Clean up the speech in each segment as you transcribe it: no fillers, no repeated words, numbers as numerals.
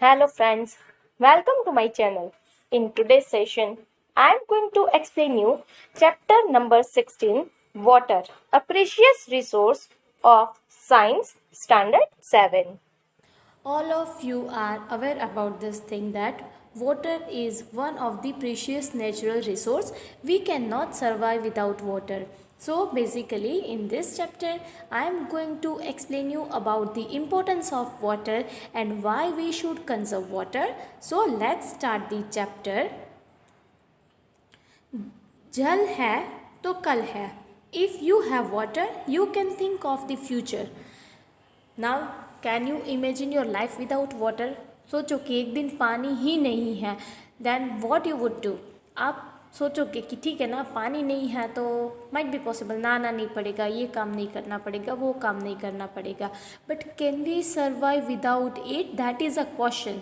Hello friends, welcome to my channel. In today's session, I am going to explain you chapter number 16, Water, a precious resource of Science Standard 7. All of you are aware about this thing that water is one of the precious natural resource. We cannot survive without water. So basically in this chapter I am going to explain you about the importance of water and why we should conserve water. So let's start the chapter. जल है तो कल है. If you have water, you can think of the future. Now, can you imagine your life without water? सोचो कि एक दिन पानी ही नहीं है, then what you would do? आप सोचोगे कि ठीक है ना, पानी नहीं है तो might be possible नहाना नहीं पड़ेगा, ये काम नहीं करना पड़ेगा, वो काम नहीं करना पड़ेगा. But can we survive without it? That is a question.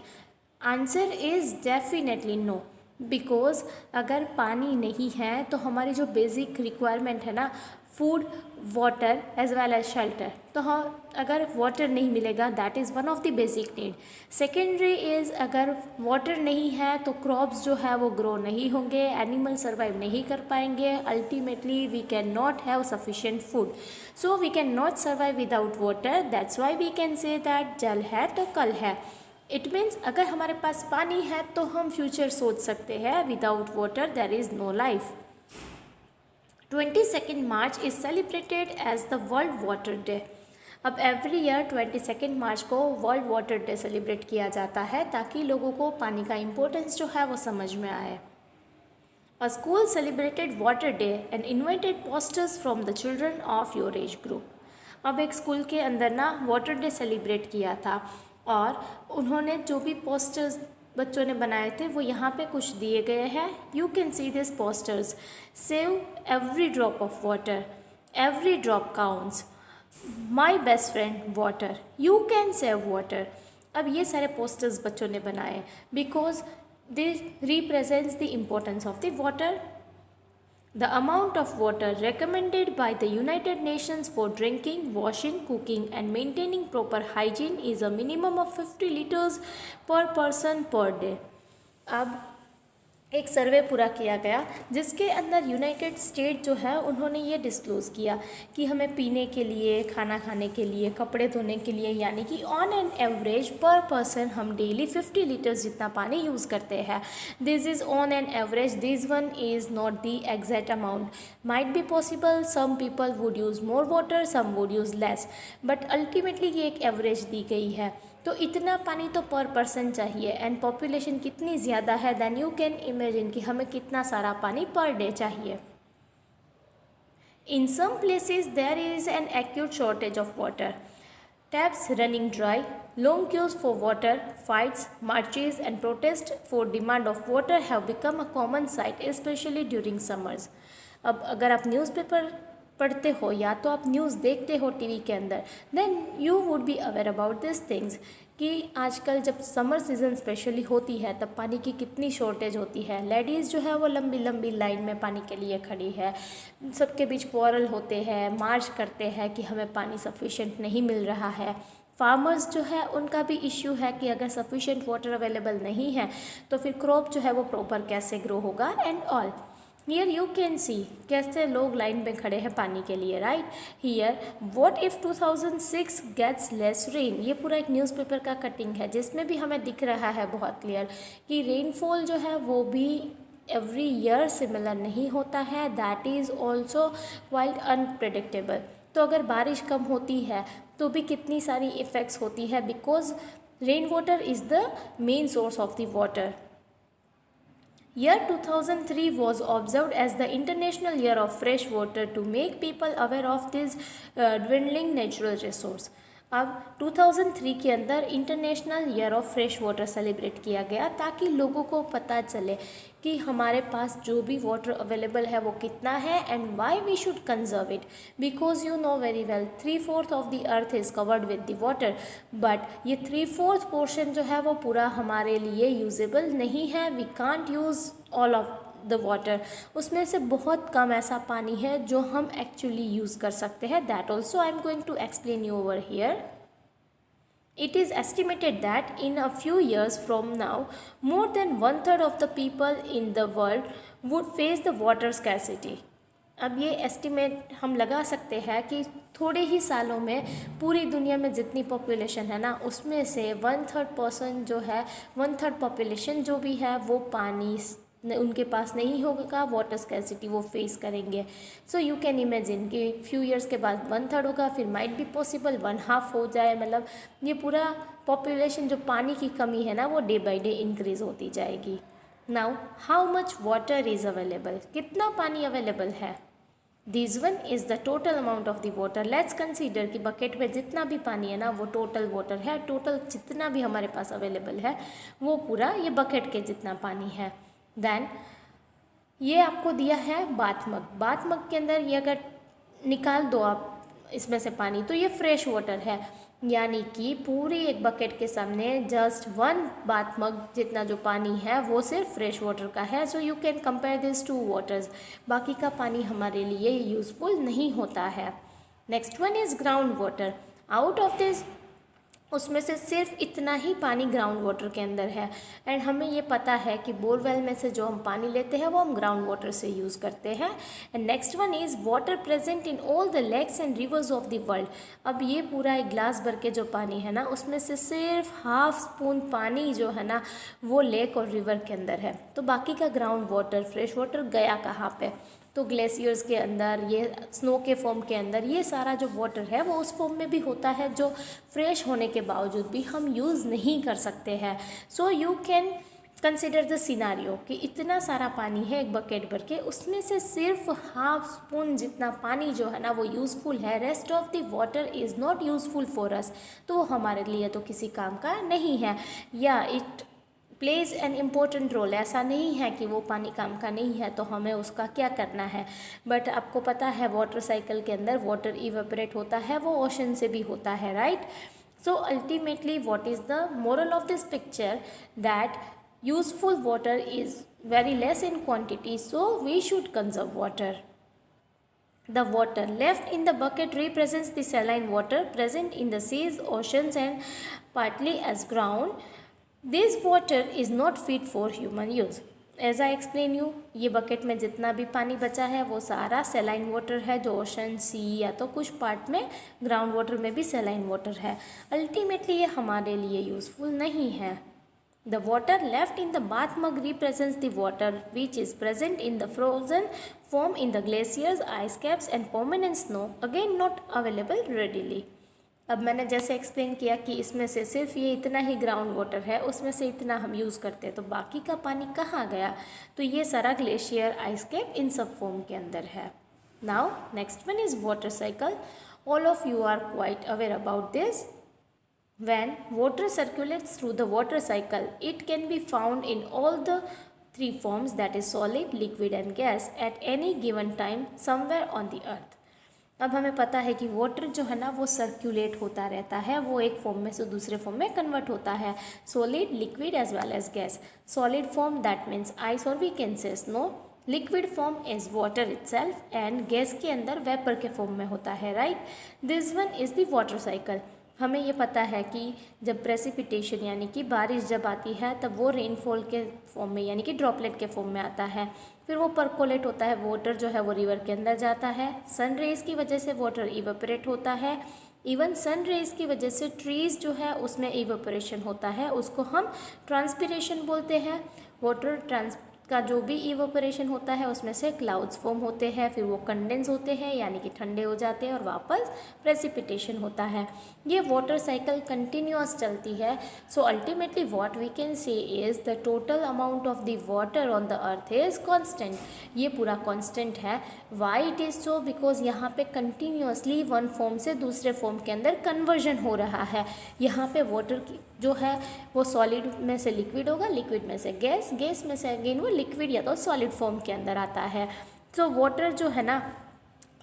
Answer is definitely no. Because अगर पानी नहीं है तो हमारी जो बेसिक रिक्वायरमेंट है ना, food, water as well as shelter, तो हाँ अगर वाटर नहीं मिलेगा that is one of the basic need. Secondary is अगर वाटर नहीं है तो क्रॉप्स जो है वो ग्रो नहीं होंगे, एनिमल सर्वाइव नहीं कर पाएंगे, ultimately we can not have sufficient food. So we can not survive without water. That's why we can say that जल है तो कल है. इट मीन्स अगर हमारे पास पानी है तो हम फ्यूचर सोच सकते हैं. Without water there is no life. 22 March is celebrated as the World Water Day. अब एवरी ईयर 22 मार्च को वर्ल्ड वाटर डे सेलिब्रेट किया जाता है ताकि लोगों को पानी का इम्पोर्टेंस जो है वो समझ में आए. A school celebrated Water Day and invited posters from the children of your age group. अब एक स्कूल के अंदर ना वाटर डे सेलिब्रेट किया था और उन्होंने जो भी पोस्टर्स बच्चों ने बनाए थे वो यहाँ पे कुछ दिए गए हैं. You can see this posters. Save every drop of water, every drop counts, my best friend water, you can save water. अब ये सारे पोस्टर्स बच्चों ने बनाए because they represents the importance of the water. The amount of water recommended by the United Nations for drinking, washing, cooking and maintaining proper hygiene is a minimum of 50 liters per person per day. अब एक सर्वे पूरा किया गया जिसके अंदर United state जो है उन्होंने ये डिस्क्लोज़ किया कि हमें पीने के लिए, खाना खाने के लिए, कपड़े धोने के लिए, यानी कि on an average per person हम डेली 50 लीटर्स जितना पानी यूज़ करते हैं. This is on an average. This one is not the exact amount. Might be possible some people would use more water, some would use less, but ultimately ये एक average दी गई है. तो इतना पानी तो पर पर्सन चाहिए एंड पॉपुलेशन कितनी ज़्यादा है देन यू कैन इमेजिन कि हमें कितना सारा पानी पर डे चाहिए. In some places there is an acute shortage of water. Taps running dry, long queues for water, fights, marches and protests for demand of water have become a common sight, especially during summers. अब अगर आप newspaper पढ़ते हो या तो आप news देखते हो टीवी के अंदर, then you would be aware about this things कि आजकल जब समर सीज़न स्पेशली होती है तब पानी की कितनी शॉर्टेज होती है. लेडीज़ जो है वो लंबी लंबी लाइन में पानी के लिए खड़ी है, सबके बीच क्वारल होते हैं, मार्च करते हैं कि हमें पानी सफिशेंट नहीं मिल रहा है. फार्मर्स जो है उनका भी इश्यू है कि अगर सफिशेंट वाटर अवेलेबल नहीं है तो फिर क्रॉप जो है वो प्रॉपर कैसे ग्रो होगा and all. Here you can see कैसे लोग लाइन में खड़े हैं पानी के लिए. Right here what if 2006 gets less rain. ये पूरा एक न्यूज़पेपर का कटिंग है जिसमें भी हमें दिख रहा है बहुत क्लियर कि रेनफॉल जो है वो भी एवरी ईयर सिमिलर नहीं होता है. That is also quite unpredictable. तो अगर बारिश कम होती है तो भी कितनी सारी इफ़ेक्ट्स होती है because rain water is the main source of the water. Year 2003 was observed as the International Year of Fresh Water to make people aware of this dwindling natural resource. अब 2003 के अंदर international year of fresh water celebrate किया गया ताकि लोगों को पता चले कि हमारे पास जो भी वाटर अवेलेबल है वो कितना है and why we should conserve it. Because you know very well 3/4 of the earth is covered with the water, but ये 3/4 पोर्शन जो है वो पूरा हमारे लिए यूजेबल नहीं है. We can't use all of the water. उसमें से बहुत कम ऐसा पानी है जो हम एक्चुअली यूज़ कर सकते हैं. That also I am going to explain you over here. It is estimated that in a few years from now, more than 1/3 of the people in the world would face the water scarcity. अब ये estimate हम लगा सकते हैं कि थोड़े ही सालों में पूरी दुनिया में जितनी पॉपुलेशन है ना, उसमें से 1/3 जो है, 1/3 पॉपुलेशन जो भी है वो पानी उनके पास नहीं होगा, वाटर स्कैरसिटी वो फेस करेंगे. सो यू कैन इमेजिन कि फ्यू ईयर्स के बाद 1/3 होगा, फिर माइट बी पॉसिबल 1/2 हो जाए. मतलब ये पूरा पॉपुलेशन जो पानी की कमी है ना, वो डे बाई डे इंक्रीज होती जाएगी. Now how much water is available, कितना पानी अवेलेबल है. This one is the total amount of the water. Let's consider कि बकेट में जितना भी पानी है ना, वो टोटल वाटर है. टोटल जितना भी हमारे पास अवेलेबल है वो पूरा ये बकेट के जितना पानी है. देन ये आपको दिया है बाथ मग. बाथ मग के अंदर ये अगर निकाल दो आप इसमें से पानी, तो ये फ्रेश वाटर है. यानी कि पूरी एक बकेट के सामने जस्ट 1 बाथ मग जितना जो पानी है वो सिर्फ फ्रेश वाटर का है. So you can compare this to waters. बाकी का पानी हमारे लिए यूज़फुल नहीं होता है. Next one is ground water. Out of this, उसमें से सिर्फ इतना ही पानी ग्राउंड वाटर के अंदर है. एंड हमें ये पता है कि बोरवेल में से जो हम पानी लेते हैं वो हम ग्राउंड वाटर से यूज़ करते हैं. And next one is water present in all the lakes and rivers of the world. अब ये पूरा एक ग्लास भर के जो पानी है ना, उसमें से सिर्फ 1/2 स्पून पानी जो है ना वो लेक और रिवर के अंदर है. तो बाकी का ग्राउंड वाटर, फ्रेश वाटर गया कहाँ पे. तो ग्लेशियर्स के अंदर, ये स्नो के फॉर्म के अंदर, ये सारा जो वाटर है वो उस फॉर्म में भी होता है जो फ्रेश होने के बावजूद भी हम यूज़ नहीं कर सकते हैं. सो you can consider the scenario कि इतना सारा पानी है एक बकेट भर के, उसमें से सिर्फ 1/2 स्पून जितना पानी जो है ना वो यूज़फुल है. Rest of the water is not useful for us. तो वो हमारे लिए तो किसी काम का नहीं है. या it plays an important role. ऐसा नहीं है कि वो पानी काम का नहीं है तो हमें उसका क्या करना है. बट आपको पता है वाटर साइकिल के अंदर वाटर इवेपोरेट होता है, वो ओशन से भी होता है, right. So ultimately what is the moral of this picture, that useful water is very less in quantity, so we should conserve water. The water left in the bucket represents the saline water present in the seas, oceans and partly as ground. This water is not fit for human use. As I explain you, ये bucket में जितना भी पानी बचा है वो सारा saline water है, जो ओशन, सी या तो कुछ पार्ट में ग्राउंड वाटर में भी सेलाइन वाटर है. अल्टीमेटली ये हमारे लिए यूज़फुल नहीं है. The water left in the bath mug represents the water which is present in the frozen form in the glaciers, ice caps and permanent snow, again not available readily. अब मैंने जैसे explain किया कि इसमें से सिर्फ ये इतना ही ग्राउंड वाटर है, उसमें से इतना हम यूज़ करते हैं, तो बाकी का पानी कहाँ गया. तो ये सारा ग्लेशियर, आइस कैप इन सब फॉर्म के अंदर है. Now next one is water cycle. All of you are quite aware about this. When water circulates through the water cycle, it can be found in all the 3 forms, that is solid, liquid and gas, at any given time somewhere on the earth. अब हमें पता है कि water जो है ना वो circulate होता रहता है, वो एक फॉर्म में से दूसरे फॉर्म में कन्वर्ट होता है. Solid, liquid as well as gas. Solid form that means ice और we can say snow. Liquid form is water itself and gas के अंदर वेपर के फॉर्म में होता है, right. This one is the water cycle. हमें ये पता है कि जब प्रेसिपिटेशन यानी कि बारिश जब आती है तब वो रेनफॉल के फॉर्म में यानी कि ड्रॉपलेट के फॉर्म में आता है. फिर वो परकोलेट होता है, वाटर जो है वो रिवर के अंदर जाता है. सन रेज की वजह से वाटर इवेपोरेट होता है. इवन सन रेज की वजह से ट्रीज़ जो है उसमें इवेपोरेशन होता है, उसको हम ट्रांसपिरेशन बोलते हैं. वाटर का जो भी इवेपोरेशन होता है उसमें से क्लाउड्स फॉर्म होते हैं, फिर वो कंडेंस होते हैं यानी कि ठंडे हो जाते हैं और वापस प्रेसिपिटेशन होता है. ये वाटर साइकिल कंटिन्यूअस चलती है. So ultimately what we can say is the total amount of the water on the earth is constant. ये पूरा कांस्टेंट है. Why it is so, because यहाँ पे कंटिन्यूअसली वन फॉर्म से दूसरे फॉर्म के अंदर कन्वर्जन हो रहा है. यहाँ पे वाटर की जो है वो सॉलिड में से लिक्विड होगा, लिक्विड में से गैस, गैस में से अगेन वो लिक्विड या तो सॉलिड फॉर्म के अंदर आता है. तो वाटर जो है ना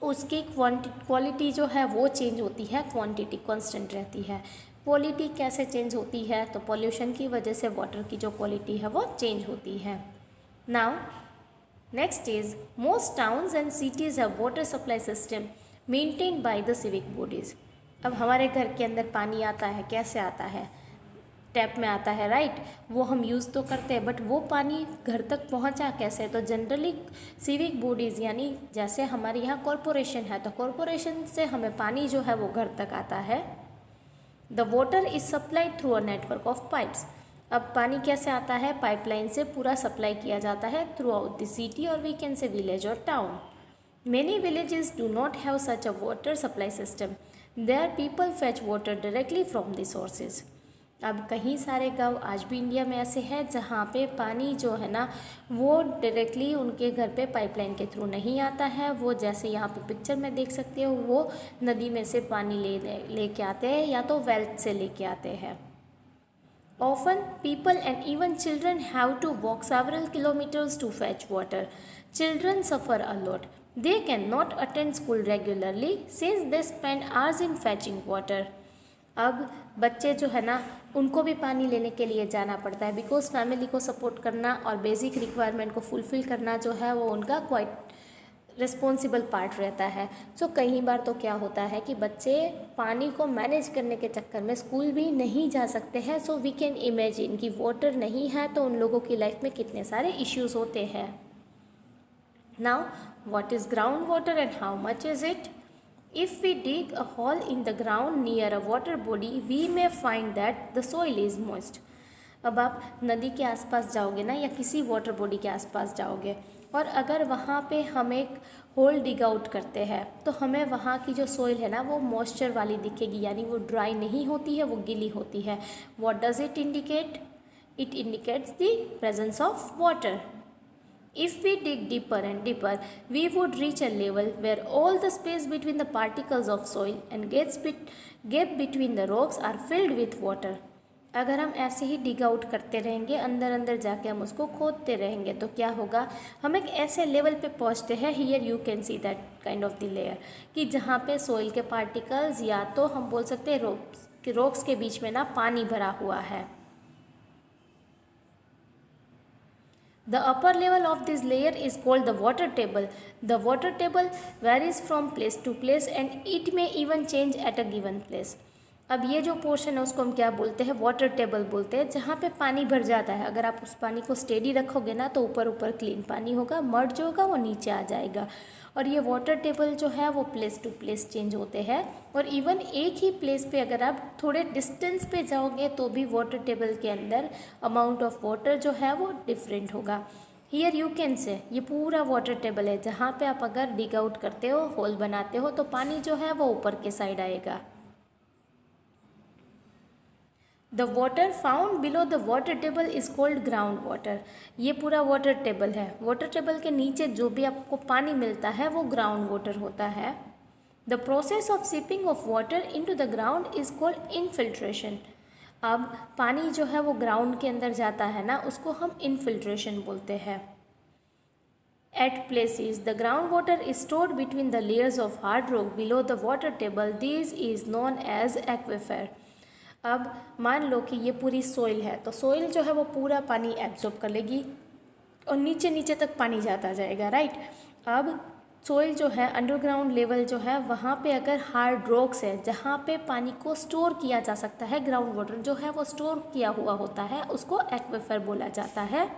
उसकी क्वालिटी जो है वो चेंज होती है, क्वांटिटी कांस्टेंट रहती है. क्वालिटी कैसे चेंज होती है, तो पॉल्यूशन की वजह से वाटर की जो क्वालिटी है वो चेंज होती है. Now next is most towns and cities have water supply system maintained by the civic bodies. अब हमारे घर के अंदर पानी आता है, कैसे आता है? टैप में आता है, राइट। वो हम यूज़ तो करते हैं, बट वो पानी घर तक पहुंचा कैसे? तो जनरली सिविक बॉडीज़, यानी जैसे हमारे यहाँ कॉरपोरेशन है, तो कॉरपोरेशन से हमें पानी जो है वो घर तक आता है। The water is supplied through a network of pipes. अब पानी कैसे आता है? पाइपलाइन से पूरा सप्लाई किया जाता है थ्रू आउट द सिटी, और वी कैन से विलेज और town. Many villages do not have such a water supply system. There people fetch water directly from the sources. अब कहीं सारे गांव आज भी इंडिया में ऐसे हैं जहाँ पे पानी जो है ना वो डायरेक्टली उनके घर पे पाइपलाइन के थ्रू नहीं आता है। वो जैसे यहाँ पे पिक्चर में देख सकते हो, वो नदी में से पानी लेके आते हैं या तो वेल से लेके आते हैं। Often, people and even children have to walk several kilometers to fetch water. Children suffer a lot. They cannot attend school regularly since they spend hours in fetching water. अब बच्चे जो है ना उनको भी पानी लेने के लिए जाना पड़ता है, बिकॉज फैमिली को सपोर्ट करना और बेसिक रिक्वायरमेंट को फुलफ़िल करना जो है वो उनका क्वाइट रिस्पॉन्सिबल पार्ट रहता है। सो कई बार तो क्या होता है कि बच्चे पानी को मैनेज करने के चक्कर में स्कूल भी नहीं जा सकते हैं। सो वी कैन इमेजिन कि वाटर नहीं है तो उन लोगों की लाइफ में कितने सारे इश्यूज होते हैं। Now what is ground water and how much is it? If we dig a hole in the ground near a water body, we may find that the soil is moist. अब आप नदी के आसपास जाओगे ना या किसी वाटर बॉडी के आसपास जाओगे और अगर वहाँ पे हम एक होल डिग आउट करते हैं तो हमें वहाँ की जो सोइल है ना वो मॉइस्चर वाली दिखेगी, यानी वो ड्राई नहीं होती है, वो गीली होती है। What does it indicate? It indicates the presence of water. If we dig deeper and deeper, we would reach a level where all the space between the particles of soil and gap between the rocks are filled with water. अगर हम ऐसे ही dig out करते रहेंगे, अंदर अंदर जाके हम उसको खोदते रहेंगे तो क्या होगा? हम एक ऐसे लेवल पे पहुंचते हैं, here you can see that kind of the layer, कि जहाँ पे सोइल के पार्टिकल्स या तो हम बोल सकते हैं रॉक्स के बीच में ना पानी भरा हुआ है। The upper level of this layer is called the water table. The water table varies from place to place and it may even change at a given place. अब ये जो पोर्शन है उसको हम क्या बोलते हैं? वाटर टेबल बोलते हैं, जहाँ पे पानी भर जाता है। अगर आप उस पानी को स्टेडी रखोगे ना तो ऊपर ऊपर क्लीन पानी होगा, मर्ज जो होगा वो नीचे आ जाएगा। और ये वाटर टेबल जो है वो प्लेस टू प्लेस चेंज होते हैं, और इवन एक ही प्लेस पे अगर आप थोड़े डिस्टेंस पे जाओगे तो भी वाटर टेबल के अंदर अमाउंट ऑफ वाटर जो है वो डिफरेंट होगा। हियर यू कैन से ये पूरा वाटर टेबल है, जहाँ पे आप अगर डिग आउट करते हो, होल बनाते हो तो पानी जो है वो ऊपर के साइड आएगा। The water found below the water table is called ground water. ये पूरा वाटर टेबल है। वाटर टेबल के नीचे जो भी आपको पानी मिलता है वो ग्राउंड वाटर होता है। The process of sipping of water into the ground is called infiltration. अब पानी जो है वो ग्राउंड के अंदर जाता है ना, उसको हम इनफिल्ट्रेशन बोलते हैं। At places, the groundwater is stored between the layers of hard rock below the water table. This is known as aquifer. अब मान लो कि ये पूरी सोइल है, तो सोइल जो है वो पूरा पानी एब्जॉर्ब कर लेगी और नीचे नीचे तक पानी जाता जाएगा, राइट। अब सोइल जो है अंडरग्राउंड लेवल जो है वहाँ पे अगर हार्ड रॉक्स है जहाँ पे पानी को स्टोर किया जा सकता है, ग्राउंड वाटर जो है वो स्टोर किया हुआ होता है, उसको एक्विफर बोला जाता है।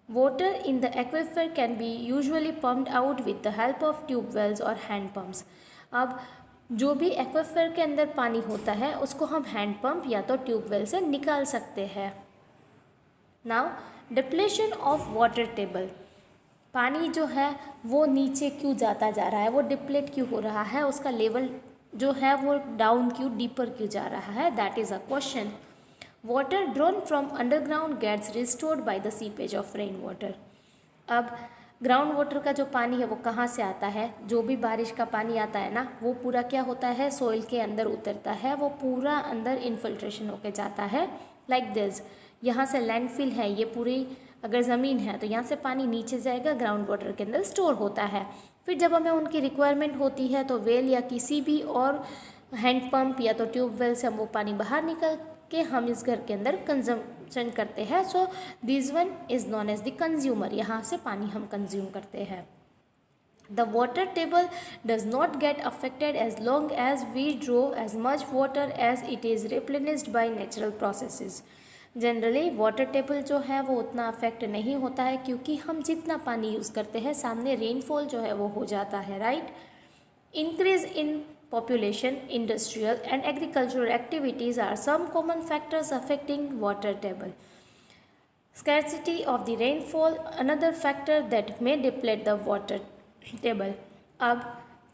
Water in the aquifer can be usually pumped out with the help of tube wells or hand pumps. अब जो भी एक्विफर के अंदर पानी होता है उसको हम हैंड पंप या तो ट्यूब वेल से निकाल सकते हैं। Now depletion of water table. पानी जो है वो नीचे क्यों जाता जा रहा है, वो डिप्लेट क्यों हो रहा है, उसका लेवल जो है वो डाउन क्यों, डीपर क्यों जा रहा है, that is a question. Water drawn from underground gets restored by the seepage of rain water. अब ग्राउंड वाटर का जो पानी है वो कहाँ से आता है? जो भी बारिश का पानी आता है ना वो पूरा क्या होता है, सोइल के अंदर उतरता है, वो पूरा अंदर इन्फिल्ट्रेशन होके जाता है। लाइक दिस, यहाँ से लैंडफिल है, ये पूरी अगर ज़मीन है तो यहाँ से पानी नीचे जाएगा, ग्राउंड वाटर के अंदर स्टोर होता है। फिर जब हमें उनकी रिक्वायरमेंट होती है तो वेल या किसी भी और हैंड पंप या तो ट्यूब वेल से हम वो पानी बाहर निकल के हम इस घर के अंदर कंजम्पशन करते हैं। So this one is known as the consumer, यहाँ से पानी हम कंज्यूम करते हैं। The water table does not get affected as long as we draw as much water as it is replenished by natural processes. Generally water table जो है वो उतना अफेक्ट नहीं होता है, क्योंकि हम जितना पानी यूज़ करते हैं सामने रेनफॉल जो है वो हो जाता है, right. Increase in population, industrial and agricultural activities are some common factors affecting water table. Scarcity of the rainfall, another factor that may deplete the water table. अब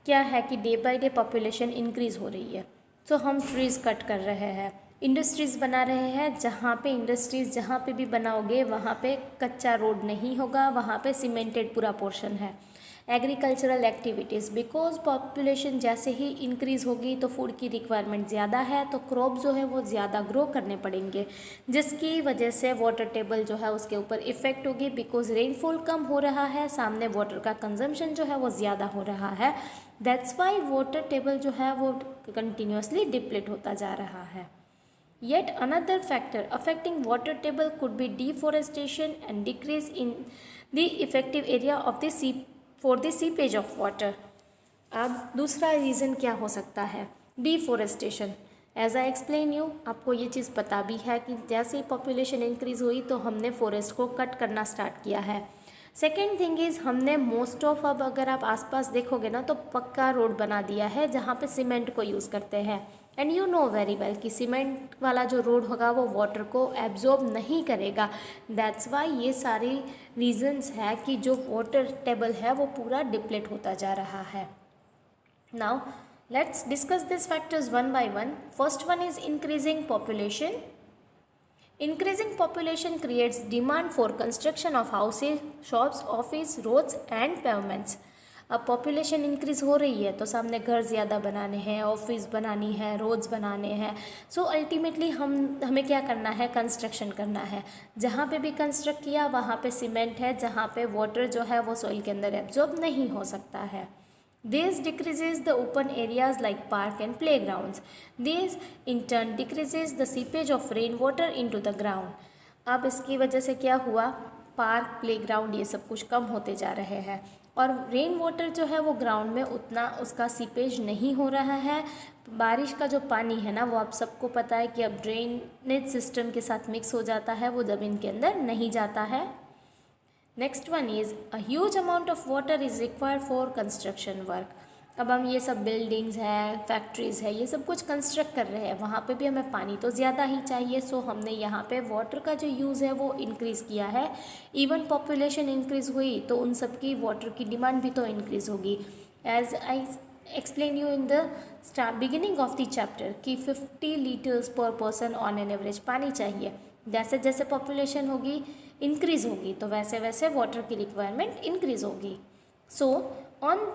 क्या है कि day by day population increase हो रही है, तो हम trees cut कर रहे हैं, इंडस्ट्रीज़ बना रहे हैं। जहाँ पे भी बनाओगे वहाँ पे कच्चा रोड नहीं होगा, वहाँ पे सीमेंटेड पूरा पोर्शन है। एग्रीकल्चरल एक्टिविटीज़, बिकॉज पॉपुलेशन जैसे ही इंक्रीज़ होगी तो फूड की रिक्वायरमेंट ज़्यादा है, तो क्रॉप जो है वो ज़्यादा ग्रो करने पड़ेंगे, जिसकी वजह से वाटर टेबल जो है उसके ऊपर इफ़ेक्ट होगी। बिकॉज रेनफॉल कम हो रहा है, सामने वाटर का कंजम्पशन जो है वो ज़्यादा हो रहा है, दैट्स वाई वाटर टेबल जो है वो कंटिन्यूसली डिप्लीट होता जा रहा है। Yet another factor affecting water table could be deforestation and decrease in the effective area of the for the seepage of water. अब दूसरा रीज़न क्या हो सकता है? Deforestation. As I explain you, आपको ये चीज़ पता भी है कि जैसे ही पॉपुलेशन इंक्रीज़ हुई तो हमने फॉरेस्ट को कट करना स्टार्ट किया है। सेकेंड थिंग इज़, हमने मोस्ट ऑफ, अब अगर आप आसपास देखोगे ना तो पक्का रोड बना दिया है जहाँ पे सीमेंट को यूज़ करते हैं। And you know very well कि सीमेंट वाला जो रोड होगा वो वाटर को एब्जॉर्ब नहीं करेगा। दैट्स वाई ये सारी रीजंस है कि जो वाटर टेबल है वो पूरा डिप्लीट होता जा रहा है। Now let's discuss this factors one by one. First one is increasing population. Increasing population creates demand for construction of houses, shops, office, roads and pavements. अब पॉपुलेशन इंक्रीज़ हो रही है तो सामने घर ज़्यादा बनाने हैं, ऑफिस बनानी है, रोड्स बनाने हैं। सो अल्टीमेटली हमें क्या करना है? कंस्ट्रक्शन करना है। जहाँ पे भी कंस्ट्रक्ट किया वहाँ पे सीमेंट है, जहाँ पे वाटर जो है वो सॉइल के अंदर एब्जॉर्ब नहीं हो सकता है। This decreases the open areas like park and playgrounds. This in turn decreases the seepage of rainwater into the ground. अब इसकी वजह से क्या हुआ? पार्क, प्लेग्राउंड ये सब कुछ कम होते जा रहे हैं और रेन वाटर जो है वो ग्राउंड में उतना उसका सीपेज नहीं हो रहा है। बारिश का जो पानी है ना वो आप सबको पता है कि अब ड्रेनेज सिस्टम के साथ मिक्स हो जाता है, वो ज़मीन के अंदर नहीं जाता है। Next one is a huge amount of water is required for construction work. अब हम ये सब बिल्डिंग्स है, फैक्ट्रीज़ है, ये सब कुछ कंस्ट्रक्ट कर रहे हैं, वहाँ पे भी हमें पानी तो ज़्यादा ही चाहिए। सो हमने यहाँ पे वाटर का जो यूज़ है वो इंक्रीज़ किया है। इवन पॉपुलेशन इंक्रीज़ हुई तो उन सब की वाटर की डिमांड भी तो इंक्रीज़ होगी। As I explain you in the beginning of the chapter कि 50 लीटर्स पर पर्सन ऑन एन एवरेज पानी चाहिए। जैसे जैसे पॉपुलेशन होगी इंक्रीज़ होगी तो वैसे वैसे वाटर की रिक्वायरमेंट इंक्रीज़ होगी। So on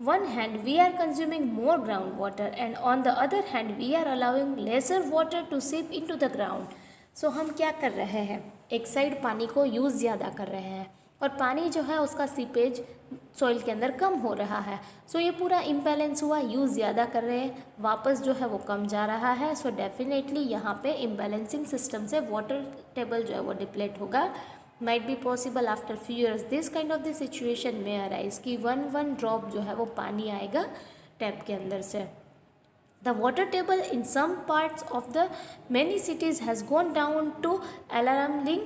one hand we are consuming more groundwater and on the other hand we are allowing lesser water to seep into the ground. So हम क्या कर रहे हैं? एक साइड पानी को यूज़ ज़्यादा कर रहे हैं और पानी जो है उसका सीपेज सॉइल के अंदर कम हो रहा है। सो ये पूरा इम्बैलेंस हुआ, यूज़ ज़्यादा कर रहे हैं, वापस जो है वो कम जा रहा है। सो डेफिनेटली यहाँ पे इम्बैलेंसिंग सिस्टम से वाटर टेबल जो है वो डिप्लेट होगा। might be possible after few years this kind of the situation may arise कि one drop जो है वो पानी आएगा टैप के अंदर से। The water table in some parts of the many cities has gone down to alarming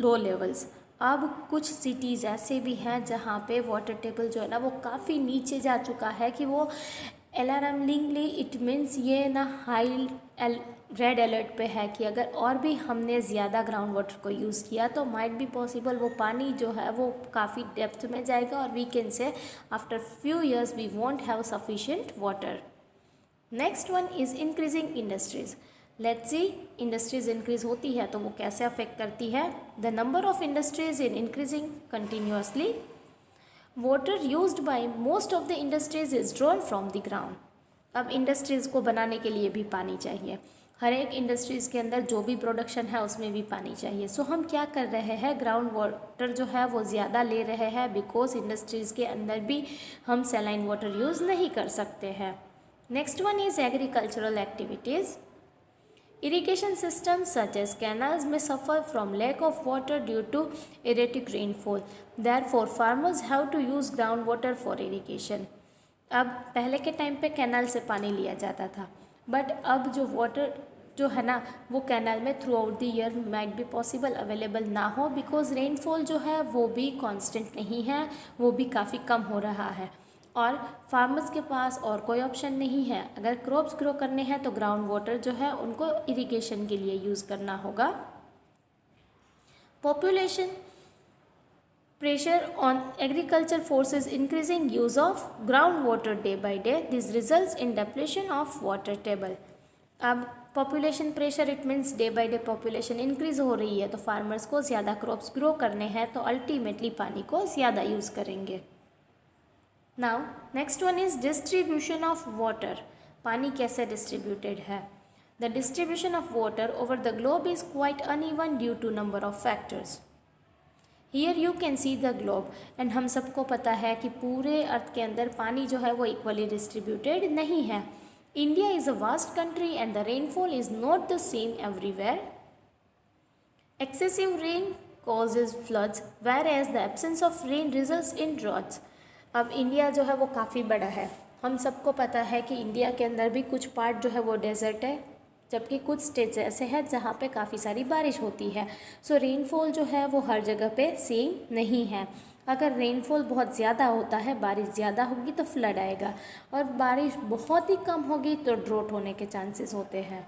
low levels. अब कुछ सिटीज़ ऐसे भी हैं जहाँ पे वाटर टेबल जो है ना वो काफ़ी नीचे जा चुका है कि वो अलार्मिंगली, इट मीन्स ये ना हाई रेड अलर्ट पे है कि अगर और भी हमने ज़्यादा ग्राउंड वाटर को यूज़ किया तो माइट बी पॉसिबल वो पानी जो है वो काफ़ी डेप्थ में जाएगा और we can say after few years we won't have sufficient water. Next one is increasing industries. Let's see, industries increase होती है तो वो कैसे अफेक्ट करती है? The number of industries in increasing continuously. Water used by most of the industries is drawn from the ground. अब industries को बनाने के लिए भी पानी चाहिए, हर एक इंडस्ट्रीज़ के अंदर जो भी प्रोडक्शन है उसमें भी पानी चाहिए। सो हम क्या कर रहे हैं? ग्राउंड वाटर जो है वो ज़्यादा ले रहे हैं बिकॉज इंडस्ट्रीज़ के अंदर भी हम सैलाइन वाटर यूज़ नहीं कर सकते हैं। Next one is agricultural activities. Irrigation systems such as canals may suffer from lack of water due to erratic rainfall. Therefore, farmers have to use groundwater for irrigation. अब पहले के time पे canal से पानी लिया जाता था, बट अब जो वाटर जो है ना वो कैनाल में through out the year might भी पॉसिबल अवेलेबल ना हो, बिकॉज रेनफॉल जो है वो भी कांस्टेंट नहीं है, वो भी काफ़ी कम हो रहा है और फार्मर्स के पास और कोई ऑप्शन नहीं है। अगर क्रॉप्स ग्रो करने हैं तो ग्राउंड वाटर जो है उनको इरिगेशन के लिए यूज़ करना होगा। Population pressure on agriculture forces increasing use of groundwater day by day. This results in depletion of water table. अब population pressure it means day by day population increase हो रही है, तो फार्मर्स को ज़्यादा क्रॉप्स ग्रो करने हैं तो अल्टीमेटली पानी को ज़्यादा यूज़ करेंगे। Now next one is distribution of water. पानी कैसे डिस्ट्रीब्यूटेड है? The distribution of water over the globe is quite uneven due to number of factors. Here you can see the globe and हम सबको पता है कि पूरे अर्थ के अंदर पानी जो है वो इक्वली डिस्ट्रीब्यूटेड नहीं है। India is a vast country and the rainfall is not the same everywhere. Excessive rain causes floods whereas the absence of rain results in droughts. अब इंडिया जो है वो काफ़ी बड़ा है, हम सबको पता है कि इंडिया के अंदर भी कुछ पार्ट जो है वो डेजर्ट है, जबकि कुछ स्टेट्स ऐसे हैं जहाँ पे काफ़ी सारी बारिश होती है। सो रेनफॉल जो है वो हर जगह पे सेम नहीं है। अगर रेनफॉल बहुत ज़्यादा होता है, बारिश ज़्यादा होगी तो फ्लड आएगा, और बारिश बहुत ही कम होगी तो ड्रॉट होने के चांसेस होते हैं।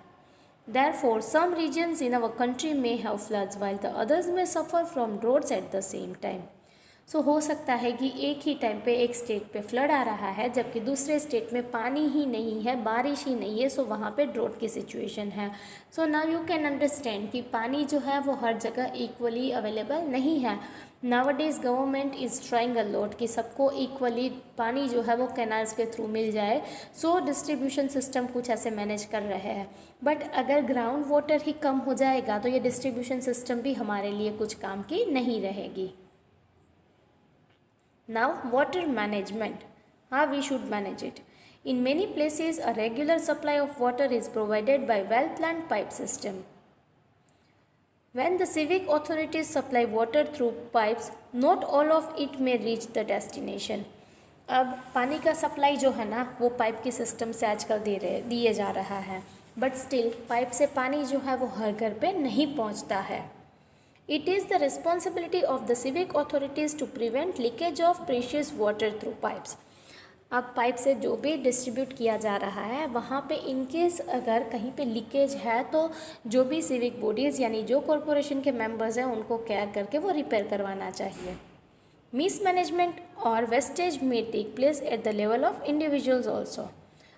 Therefore, some regions in our country may have floods while the others may suffer from droughts at the same time. सो हो सकता है कि एक ही टाइम पे एक स्टेट पे फ्लड आ रहा है जबकि दूसरे स्टेट में पानी ही नहीं है, बारिश ही नहीं है, सो वहाँ पे ड्रॉट की सिचुएशन है। So now you can understand कि पानी जो है वो हर जगह इक्वली अवेलेबल नहीं है। Nowadays government is trying a lot कि सबको इक्वली पानी जो है वो कैनाल्स के थ्रू मिल जाए। सो डिस्ट्रीब्यूशन सिस्टम कुछ ऐसे मैनेज कर रहे हैं, बट अगर ग्राउंड वाटर ही कम हो जाएगा तो ये डिस्ट्रीब्यूशन सिस्टम भी हमारे लिए कुछ काम की नहीं रहेगी। Now, water management. How we should manage it? In many places, a regular supply of water is provided by well-planned pipe system. When the civic authorities supply water through pipes, not all of it may reach the destination. अब पानी का supply जो है ना वो pipe के system से आजकल दिए जा रहा है, बट स्टिल पाइप से पानी जो है वो हर घर पे नहीं पहुंचता है। It is the responsibility of the civic authorities to prevent leakage of precious water through pipes. अब पाइप से जो भी डिस्ट्रीब्यूट किया जा रहा है वहाँ पे इनकेस अगर कहीं पे लीकेज है तो जो भी सिविक बॉडीज़ यानी जो कॉरपोरेशन के मेंबर्स हैं उनको केयर करके वो रिपेयर करवाना चाहिए। मिसमैनेजमेंट और वेस्टेज में take place at the level of individuals also.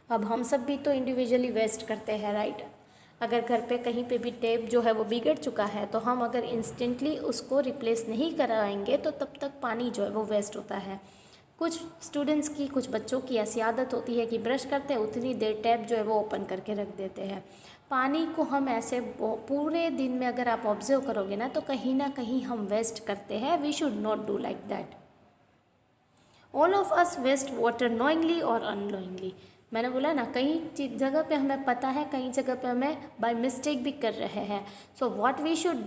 अब हम सब भी तो इंडिविजुअली वेस्ट करते हैं, राइट? अगर घर पे कहीं पे भी टैप जो है वो बिगड़ चुका है तो हम अगर इंस्टेंटली उसको रिप्लेस नहीं कराएंगे तो तब तक पानी जो है वो वेस्ट होता है। कुछ स्टूडेंट्स की, कुछ बच्चों की ऐसी आदत होती है कि ब्रश करते हैं उतनी देर टैप जो है वो ओपन करके रख देते हैं। पानी को हम ऐसे पूरे दिन में अगर आप ऑब्जर्व करोगे ना तो कहीं ना कहीं हम वेस्ट करते हैं। We should not do like that. All of us waste water knowingly और अननोइंगली। मैंने बोला ना कई जगह पे हमें पता है, कई जगह पे हमें बाय मिस्टेक भी कर रहे हैं। So what we should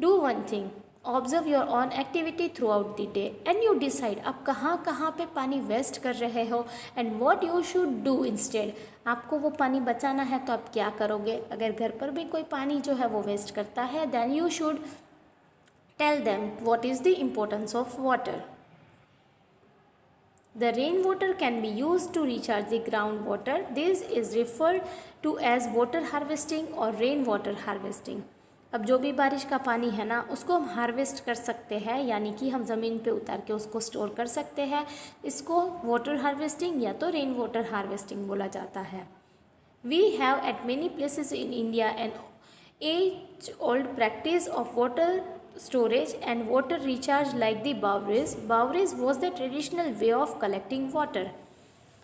do one thing, observe your own activity throughout the day and you decide आप कहाँ कहाँ पे पानी वेस्ट कर रहे हो and what you should do instead. आपको वो पानी बचाना है तो आप क्या करोगे? अगर घर पर भी कोई पानी जो है वो वेस्ट करता है then you should tell them what is the importance of water. The rainwater can be used to recharge the groundwater. This is referred to as water harvesting or rainwater harvesting. अब जो भी बारिश का पानी है ना उसको हम हार्वेस्ट कर सकते हैं, यानी कि हम ज़मीन पे उतार के उसको स्टोर कर सकते हैं। इसको वाटर हार्वेस्टिंग या तो रेन वाटर हार्वेस्टिंग बोला जाता है। We have at many places in India an age-old practice of water storage and water recharge like the Bowries. Bowries was the traditional way of collecting water.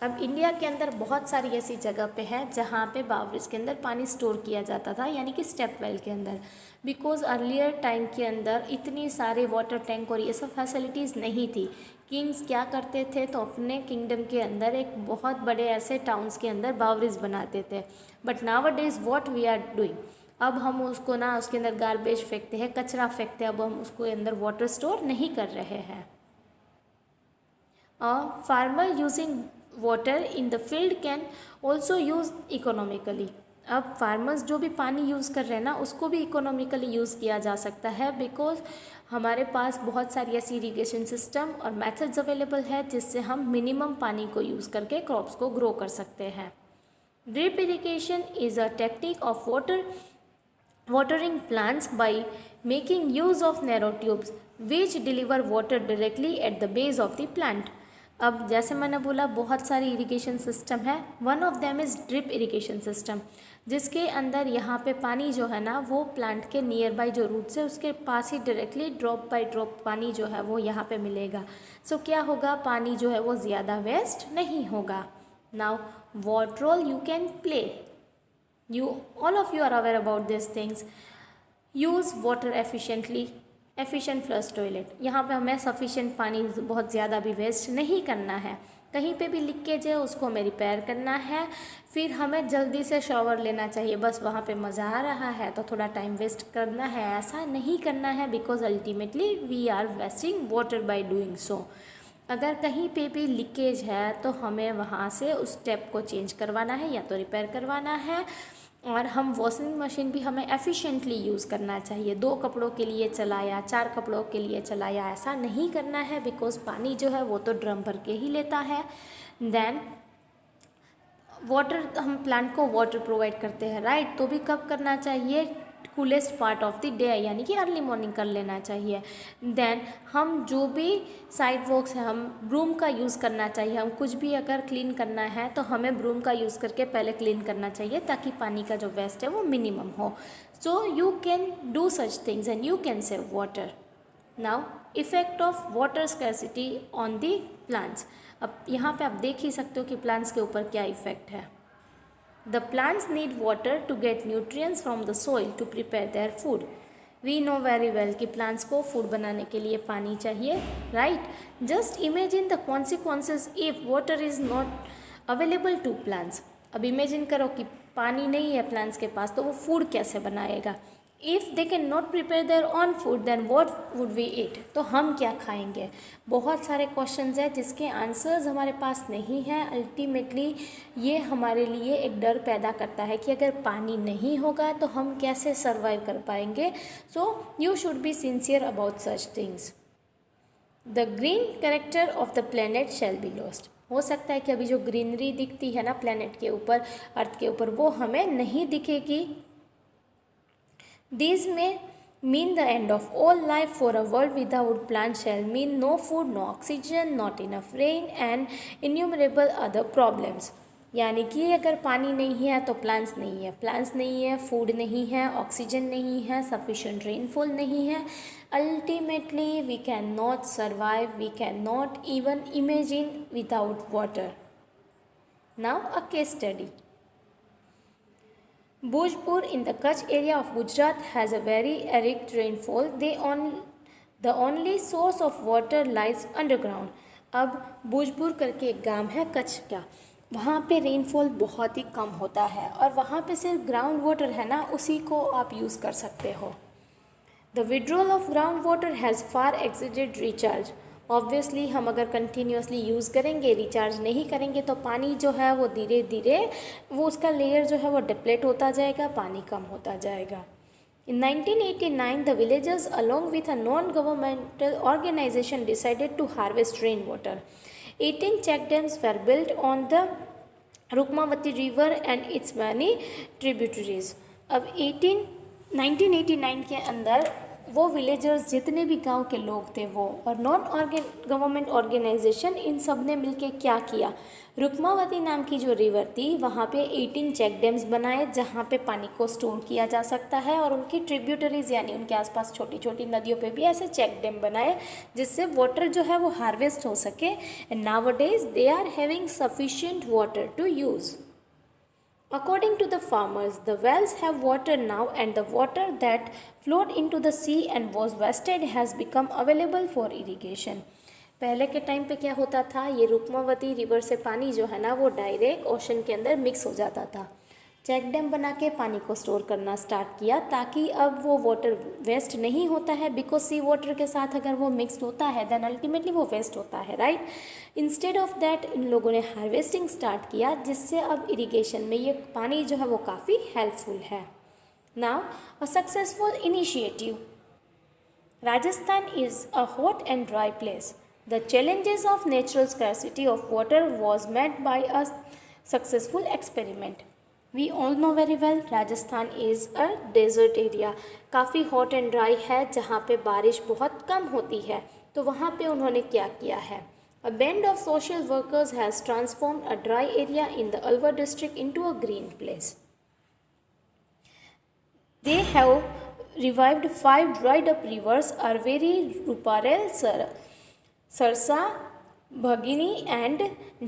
अब India के अंदर बहुत सारी ऐसी जगह पे है जहाँ पे बावरीज के अंदर पानी स्टोर किया जाता था, यानी कि स्टेप वेल के अंदर। बिकॉज अर्लियर टाइम के अंदर इतनी सारे वाटर टैंक और ये सब फैसिलिटीज़ नहीं थी किंग्स क्या करते थे, तो अपने किंगडम के अंदर एक बहुत बड़े ऐसे टाउन्स के अंदर बावरीज बनाते थे। But nowadays what we are doing, अब हम उसको ना उसके अंदर गार्बेज फेंकते हैं, कचरा फेंकते हैं, अब हम उसको अंदर वाटर स्टोर नहीं कर रहे हैं। Farmer using water in the field can also use economically. अब फार्मर्स जो भी पानी यूज़ कर रहे हैं ना, उसको भी इकोनॉमिकली यूज़ किया जा सकता है, बिकॉज हमारे पास बहुत सारी ऐसी इरीगेशन सिस्टम और मेथड्स अवेलेबल है जिससे हम मिनिमम पानी को यूज़ करके क्रॉप्स को ग्रो कर सकते हैं। Drip irrigation is a technique of watering plants by making use of narrow tubes which deliver water directly at the base of the plant। अब जैसे मैंने बोला बहुत सारी इरिगेशन सिस्टम है, one of them is drip irrigation system, जिसके अंदर यहाँ पे पानी जो है ना वो प्लांट के नियर बाई जो रूट्स है उसके पास ही डायरेक्टली ड्रॉप बाय ड्रॉप पानी जो है वो यहाँ पे मिलेगा। सो क्या होगा, पानी जो है वो ज़्यादा वेस्ट नहीं होगा। Now what role you can play, you all of you are aware about these things। Use water efficiently, efficient flush toilet, यहाँ पे हमें सफिशिएंट पानी बहुत ज़्यादा भी वेस्ट नहीं करना है, कहीं पे भी लीकेज है उसको हमें रिपेयर करना है, फिर हमें जल्दी से शॉवर लेना चाहिए, बस वहाँ पे मज़ा आ रहा है तो थोड़ा टाइम वेस्ट करना है, ऐसा नहीं करना है, because ultimately we are wasting water by doing so. अगर कहीं पे भी लीकेज है तो हमें वहाँ से उस टैप को चेंज करवाना है या तो रिपेयर करवाना है, और हम वॉशिंग मशीन भी हमें एफिशिएंटली यूज़ करना चाहिए। 2 कपड़ों के लिए चलाया, 4 कपड़ों के लिए चलाया, ऐसा नहीं करना है, बिकॉज पानी जो है वो तो ड्रम भर के ही लेता है। देन वाटर, हम प्लांट को वाटर प्रोवाइड करते हैं, राइट, तो भी कब करना चाहिए, coolest part of the day, यानी कि अर्ली मॉर्निंग कर लेना चाहिए। देन हम जो भी साइड वॉक्स है, हम ब्रूम का यूज़ करना चाहिए, हम कुछ भी अगर क्लीन करना है तो हमें ब्रूम का यूज़ करके पहले क्लीन करना चाहिए, ताकि पानी का जो वेस्ट है वो मिनिमम हो। सो you can do such things and you can save water. Now effect of water scarcity on the plants. अब यहाँ पे आप देख ही सकते हो कि प्लांट्स के ऊपर क्या इफेक्ट है। The plants need water to get nutrients from the soil to prepare their food। We know very well कि plants को food बनाने के लिए पानी चाहिए, right? Just imagine the consequences if water is not available to plants। अब imagine करो कि पानी नहीं है plants के पास, तो वो food कैसे बनाएगा। If they cannot prepare their own food, then what would we eat? तो हम क्या खाएंगे। बहुत सारे क्वेश्चंस हैं जिसके आंसर्स हमारे पास नहीं हैं। अल्टीमेटली ये हमारे लिए एक डर पैदा करता है कि अगर पानी नहीं होगा तो हम कैसे सर्वाइव कर पाएंगे। So you should be sincere about such things. The green character of the planet shall be lost. हो सकता है कि अभी जो ग्रीनरी दिखती है ना प्लेनेट के ऊपर, अर्थ के ऊपर, वो हमें नहीं दिखेगी। These may mean the end of all life, for a world without plants shall mean no food, no oxygen, not enough rain and innumerable other problems। यानी कि अगर पानी नहीं है तो प्लांट्स नहीं है, प्लांट्स नहीं है, फूड नहीं है, ऑक्सीजन नहीं है, सफिशेंट रेनफॉल नहीं है, ultimately we can not survive, we can not even imagine without water. Now a case study. Bhojpur in the Kutch area of Gujarat has a very arid rainfall. The only source of water lies underground। अब भोजपुर करके एक गांव है कच्छ का, वहाँ पे rainfall बहुत ही कम होता है और वहाँ पे सिर्फ ग्राउंड वाटर है ना, उसी को आप यूज़ कर सकते हो। The withdrawal of ground water has far exceeded recharge. Obviously हम अगर कंटिन्यूसली यूज़ करेंगे, रिचार्ज नहीं करेंगे, तो पानी जो है वो धीरे धीरे वो उसका लेयर जो है वो डिप्लेट होता जाएगा, पानी कम होता जाएगा। In 1989, the villagers along with a non-governmental organization decided to harvest rainwater। 18 check dams were built on the Rukmavati river and its many tributaries। अब 1989 के अंदर वो विलेजर्स जितने भी गांव के लोग थे वो और नॉन गवर्नमेंट ऑर्गेनाइजेशन, इन सब ने मिलके क्या किया, रुक्मावती नाम की जो रिवर थी वहाँ पे 18 चेक डैम्स बनाए जहाँ पे पानी को स्टोर किया जा सकता है, और उनकी ट्रिब्यूटरीज यानी उनके आसपास छोटी छोटी नदियों पे भी ऐसे चेक डैम बनाए जिससे वाटर जो है वो हार्वेस्ट हो सके। And nowadays they are having sufficient water to use. According to the farmers, the wells have water now, and the water that flowed into the sea and was wasted has become available for irrigation। पहले के time पे क्या होता था, ये Rukmavati river से पानी जो है ना वो डायरेक्ट ओशन के अंदर मिक्स हो जाता था। चेक डैम बना के पानी को स्टोर करना स्टार्ट किया ताकि अब वो वाटर वेस्ट नहीं होता है, बिकॉज सी वाटर के साथ अगर वो मिक्स होता है देन अल्टीमेटली वो वेस्ट होता है, right. Instead of that in लोगों ने हार्वेस्टिंग स्टार्ट किया, जिससे अब इरिगेशन में ये पानी जो है वो काफ़ी हेल्पफुल है। Now a successful initiative. Rajasthan is a hot and dry place. The challenges of natural scarcity of water was met by a successful experiment. We all know very well Rajasthan is a desert area. काफ़ी hot and dry है, जहाँ पे बारिश बहुत कम होती है। तो वहाँ पे उन्होंने क्या किया है? A band of social workers has transformed a dry area in the Alwar district into a green place. They have revived 5 dried up rivers, Arveri, Ruparel, Sarsa, Bhagini and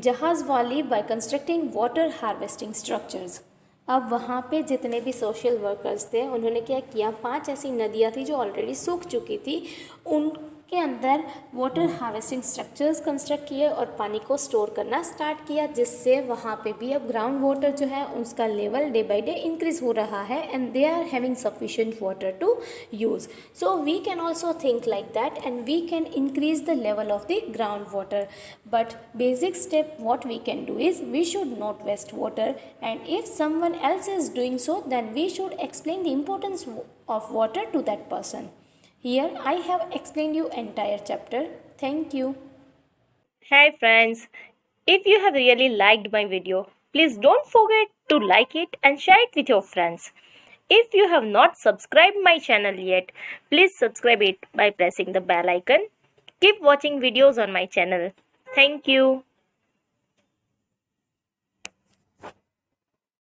Jahazwali by constructing water harvesting structures. अब वहाँ पे जितने भी social workers थे उन्होंने क्या किया, 5 ऐसी नदियाँ थी जो ऑलरेडी सूख चुकी थी, उनके अंदर वाटर हार्वेस्टिंग स्ट्रक्चर्स कंस्ट्रक्ट किए और पानी को स्टोर करना स्टार्ट किया, जिससे वहाँ पे भी अब ग्राउंड वाटर जो है उसका level day by day increase हो रहा है and they are having sufficient water to use. So we can also think like that and we can increase the level of the ground water. But basic step what we can do is we should not waste water, and if someone else is doing so then we should explain the importance of water to that person. Here I have explained you entire chapter. Thank you. Hi friends, if you have really liked my video, please don't forget to like it and share it with your friends. If you have not subscribed my channel yet, please subscribe it by pressing the bell icon. Keep watching videos on my channel. Thank you.